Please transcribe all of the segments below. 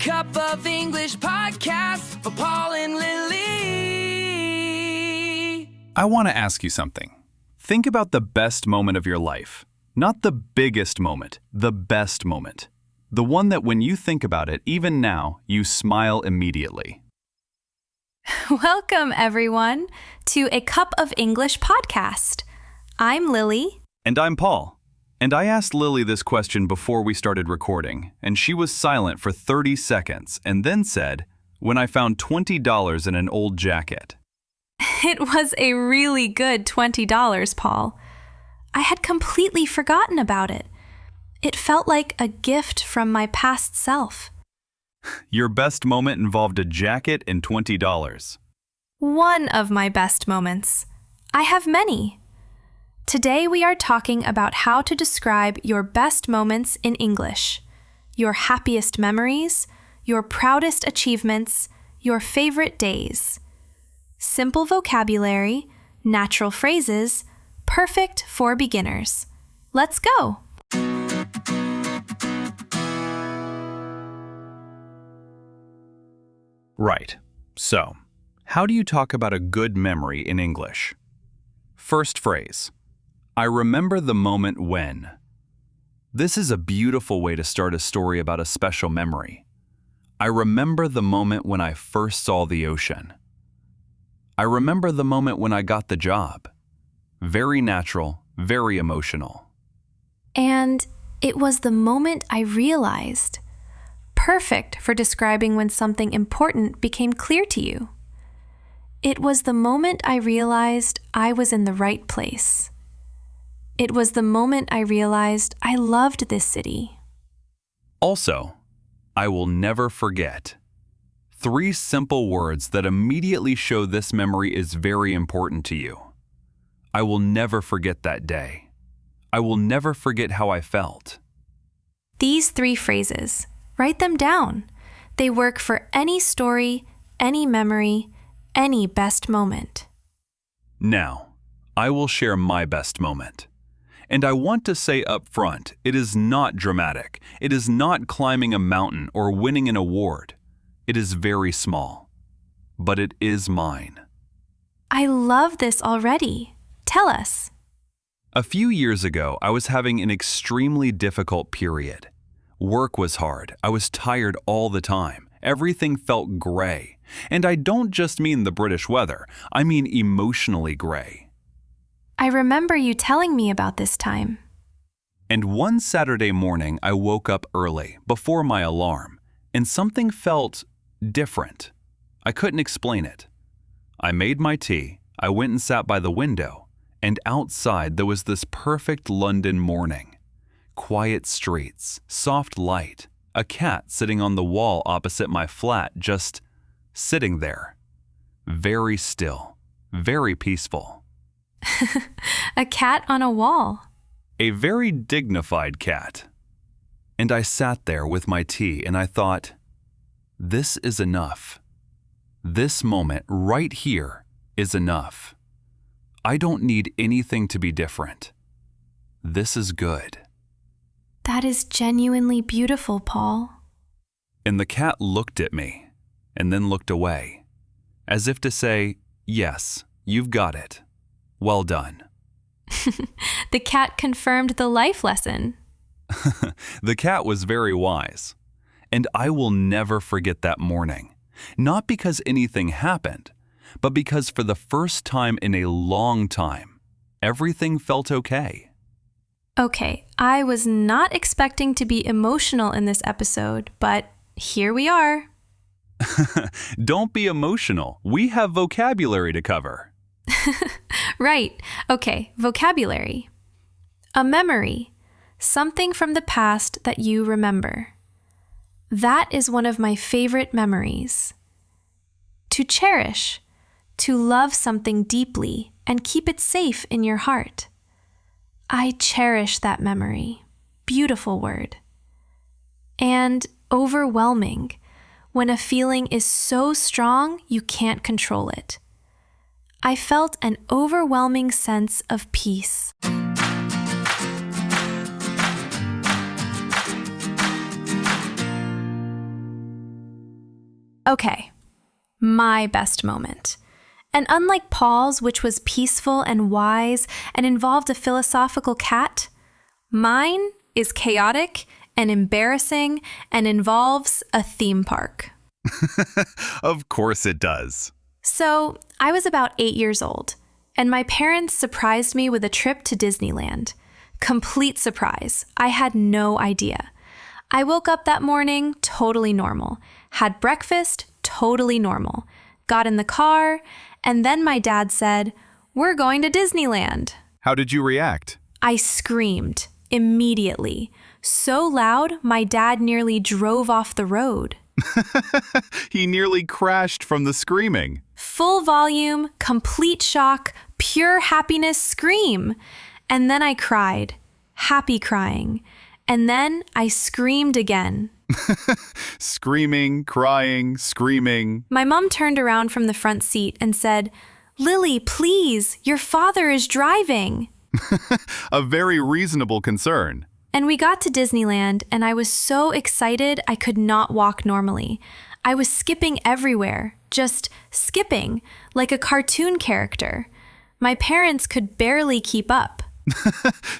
Cup of English podcast for Paul and Lily. I want to ask you something. Think about the best moment of your life. Not the biggest moment, the best moment. The one that when you think about it, even now, you smile immediately. Welcome, everyone, to A Cup of English podcast. I'm Lily. And I'm Paul. And I asked Lily this question before we started recording, and she was silent for 30 seconds and then said, "When I found $20 in an old jacket." It was a really good $20, Paul. I had completely forgotten about it. It felt like a gift from my past self. Your best moment involved a jacket and $20. One of my best moments. I have many. Today we are talking about how to describe your best moments in English, your happiest memories, your proudest achievements, your favorite days. Simple vocabulary, natural phrases, perfect for beginners. Let's go! Right. So, how do you talk about a good memory in English? First phrase. I remember the moment when. This is a beautiful way to start a story about a special memory. I remember the moment when I first saw the ocean. I remember the moment when I got the job. Very natural, very emotional. And it was the moment I realized. Perfect for describing when something important became clear to you. It was the moment I realized I was in the right place. It was the moment I realized I loved this city. Also, I will never forget. 3 simple words that immediately show this memory is very important to you. I will never forget that day. I will never forget how I felt. These 3 phrases, write them down. They work for any story, any memory, any best moment. Now, I will share my best moment. And I want to say up front, it is not dramatic. It is not climbing a mountain or winning an award. It is very small. But it is mine. I love this already. Tell us. A few years ago, I was having an extremely difficult period. Work was hard. I was tired all the time. Everything felt gray. And I don't just mean the British weather. I mean emotionally gray. I remember you telling me about this time. And one Saturday morning, I woke up early, before my alarm, and something felt different. I couldn't explain it. I made my tea, I went and sat by the window, and outside there was this perfect London morning. Quiet streets, soft light, a cat sitting on the wall opposite my flat, just sitting there. Very still, very peaceful. A cat on a wall. A very dignified cat. And I sat there with my tea and I thought, this is enough. This moment right here is enough. I don't need anything to be different. This is good. That is genuinely beautiful, Paul. And the cat looked at me and then looked away, as if to say, yes, you've got it. Well done. The cat confirmed the life lesson. The cat was very wise. And I will never forget that morning. Not because anything happened, but because for the first time in a long time, everything felt okay. Okay, I was not expecting to be emotional in this episode, but here we are. Don't be emotional. We have vocabulary to cover. Right. Okay, vocabulary. A memory. Something from the past that you remember. That is one of my favorite memories. To cherish. To love something deeply and keep it safe in your heart. I cherish that memory. Beautiful word. And overwhelming. When a feeling is so strong you can't control it. I felt an overwhelming sense of peace. Okay, my best moment. And unlike Paul's, which was peaceful and wise and involved a philosophical cat, mine is chaotic and embarrassing and involves a theme park. Of course it does. So, I was about 8 years old, and my parents surprised me with a trip to Disneyland. Complete surprise. I had no idea. I woke up that morning totally normal, had breakfast totally normal, got in the car, and then my dad said, "We're going to Disneyland." How did you react? I screamed immediately, so loud my dad nearly drove off the road. He nearly crashed from the screaming. Full volume, complete shock, pure happiness scream. And then I cried, happy crying. And then I screamed again. Screaming, crying, screaming. My mom turned around from the front seat and said, "Lily, please, your father is driving." A very reasonable concern. And we got to Disneyland, and I was so excited I could not walk normally. I was skipping everywhere, just skipping, like a cartoon character. My parents could barely keep up.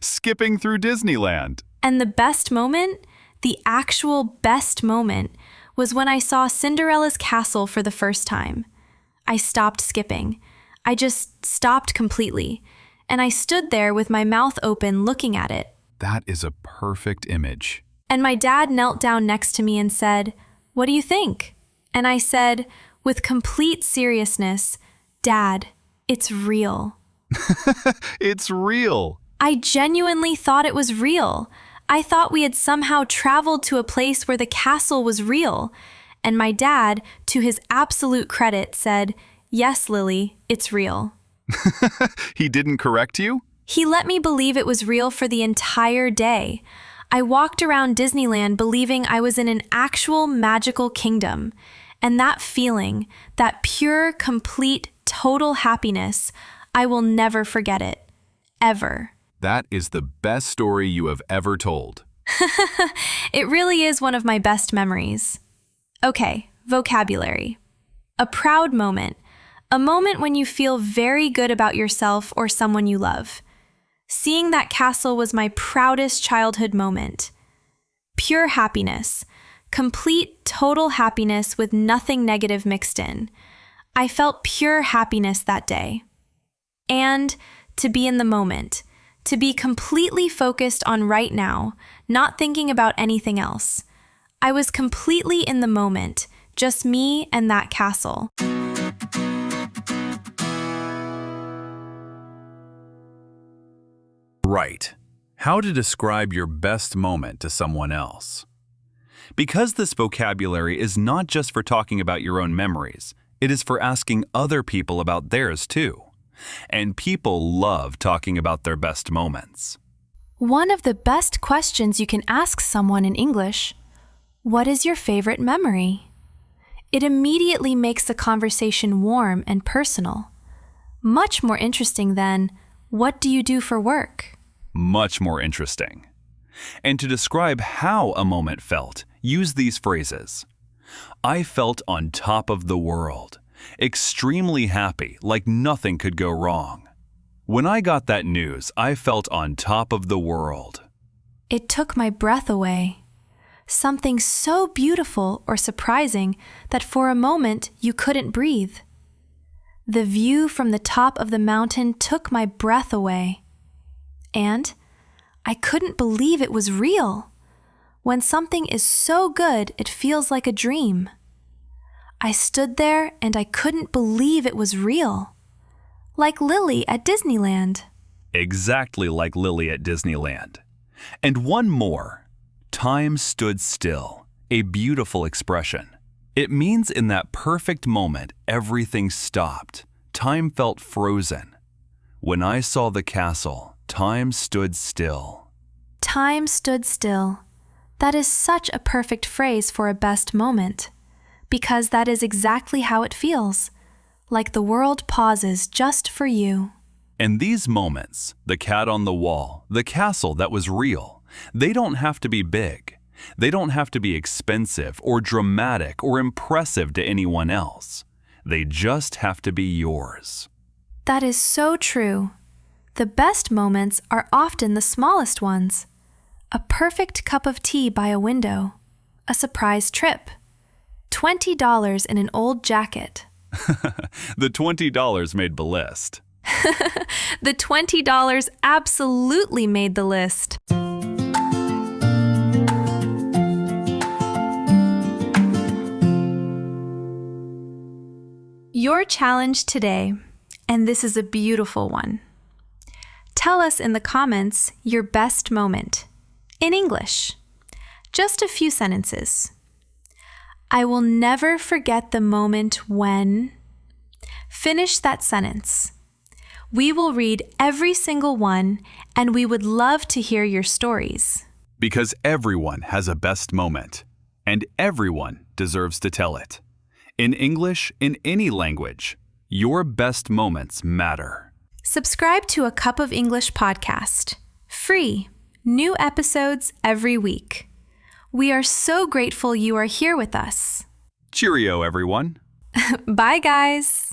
Skipping through Disneyland. And the best moment, the actual best moment, was when I saw Cinderella's castle for the first time. I stopped skipping. I just stopped completely. And I stood there with my mouth open looking at it. That is a perfect image. And my dad knelt down next to me and said, "What do you think?" And I said, with complete seriousness, "Dad, it's real." It's real. I genuinely thought it was real. I thought we had somehow traveled to a place where the castle was real. And my dad, to his absolute credit, said, "Yes, Lily, it's real." He didn't correct you? He let me believe it was real for the entire day. I walked around Disneyland believing I was in an actual magical kingdom. And that feeling, that pure, complete, total happiness, I will never forget it. Ever. That is the best story you have ever told. It really is one of my best memories. Okay, vocabulary. A proud moment. A moment when you feel very good about yourself or someone you love. Seeing that castle was my proudest childhood moment. Pure happiness. Complete, total happiness with nothing negative mixed in. I felt pure happiness that day. And to be in the moment. To be completely focused on right now, not thinking about anything else. I was completely in the moment, just me and that castle. Right. How to describe your best moment to someone else. Because this vocabulary is not just for talking about your own memories, it is for asking other people about theirs too. And people love talking about their best moments. One of the best questions you can ask someone in English, what is your favorite memory? It immediately makes the conversation warm and personal. Much more interesting than, what do you do for work? Much more interesting. And to describe how a moment felt, use these phrases. I felt on top of the world. Extremely happy, like nothing could go wrong. When I got that news, I felt on top of the world. It took my breath away. Something so beautiful or surprising that for a moment you couldn't breathe. The view from the top of the mountain took my breath away. And I couldn't believe it was real. When something is so good, it feels like a dream. I stood there and I couldn't believe it was real. Like Lily at Disneyland. Exactly like Lily at Disneyland. And one more. Time stood still. A beautiful expression. It means in that perfect moment, everything stopped. Time felt frozen. When I saw the castle, time stood still. Time stood still. That is such a perfect phrase for a best moment. Because that is exactly how it feels. Like the world pauses just for you. And these moments, the cat on the wall, the castle that was real, they don't have to be big. They don't have to be expensive or dramatic or impressive to anyone else. They just have to be yours. That is so true. The best moments are often the smallest ones. A perfect cup of tea by a window. A surprise trip. $20 in an old jacket. The $20 made the list. The $20 absolutely made the list. Your challenge today, and this is a beautiful one. Tell us in the comments your best moment, in English. Just a few sentences. I will never forget the moment when... Finish that sentence. We will read every single one, and we would love to hear your stories. Because everyone has a best moment, and everyone deserves to tell it. In English, in any language, your best moments matter. Subscribe to A Cup of English podcast. Free. New episodes every week. We are so grateful you are here with us. Cheerio, everyone. Bye, guys.